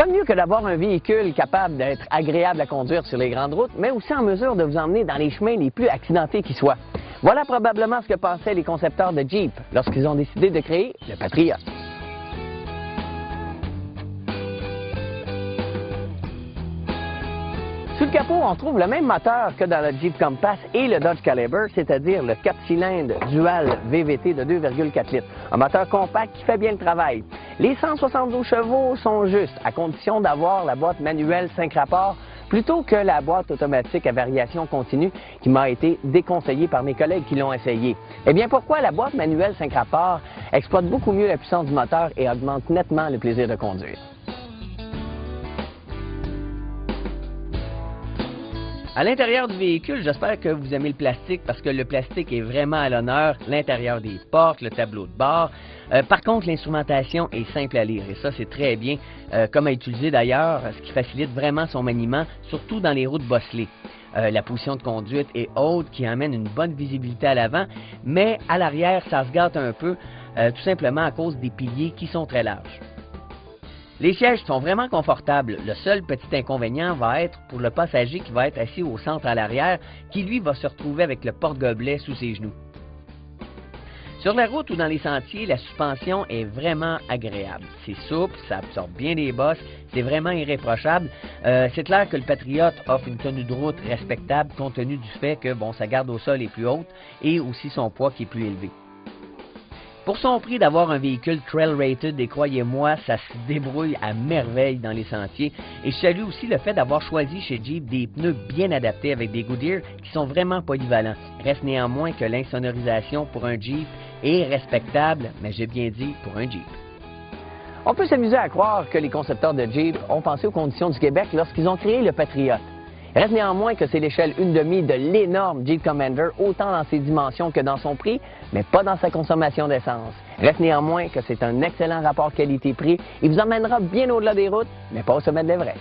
Quoi de mieux que d'avoir un véhicule capable d'être agréable à conduire sur les grandes routes, mais aussi en mesure de vous emmener dans les chemins les plus accidentés qui soient? Voilà probablement ce que pensaient les concepteurs de Jeep lorsqu'ils ont décidé de créer le Patriot. Sous le capot, on trouve le même moteur que dans le Jeep Compass et le Dodge Caliber, c'est-à-dire le 4 cylindres dual VVT de 2,4 litres. Un moteur compact qui fait bien le travail. Les 172 chevaux sont justes, à condition d'avoir la boîte manuelle 5 rapports, plutôt que la boîte automatique à variation continue qui m'a été déconseillée par mes collègues qui l'ont essayé. Eh bien, pourquoi la boîte manuelle 5 rapports exploite beaucoup mieux la puissance du moteur et augmente nettement le plaisir de conduire? À l'intérieur du véhicule, j'espère que vous aimez le plastique parce que le plastique est vraiment à l'honneur, l'intérieur des portes, le tableau de bord. Par contre, l'instrumentation est simple à lire et ça, c'est très bien, comme à utiliser d'ailleurs, ce qui facilite vraiment son maniement, surtout dans les routes bosselées. La position de conduite est haute, qui amène une bonne visibilité à l'avant, mais à l'arrière, ça se gâte un peu, tout simplement à cause des piliers qui sont très larges. Les sièges sont vraiment confortables. Le seul petit inconvénient va être pour le passager qui va être assis au centre à l'arrière, qui lui va se retrouver avec le porte-gobelet sous ses genoux. Sur la route ou dans les sentiers, la suspension est vraiment agréable. C'est souple, ça absorbe bien les bosses, c'est vraiment irréprochable. C'est clair que le Patriot offre une tenue de route respectable compte tenu du fait que sa garde au sol est plus haute et aussi son poids qui est plus élevé. Pour son prix d'avoir un véhicule trail rated, et croyez-moi, ça se débrouille à merveille dans les sentiers. Et je salue aussi le fait d'avoir choisi chez Jeep des pneus bien adaptés avec des Goodyear qui sont vraiment polyvalents. Reste néanmoins que l'insonorisation pour un Jeep est respectable, mais j'ai bien dit pour un Jeep. On peut s'amuser à croire que les concepteurs de Jeep ont pensé aux conditions du Québec lorsqu'ils ont créé le Patriot. Reste néanmoins que c'est l'échelle 1/2 de l'énorme Jeep Commander, autant dans ses dimensions que dans son prix, mais pas dans sa consommation d'essence. Reste néanmoins que c'est un excellent rapport qualité-prix et vous emmènera bien au-delà des routes, mais pas au sommet de l'Everest.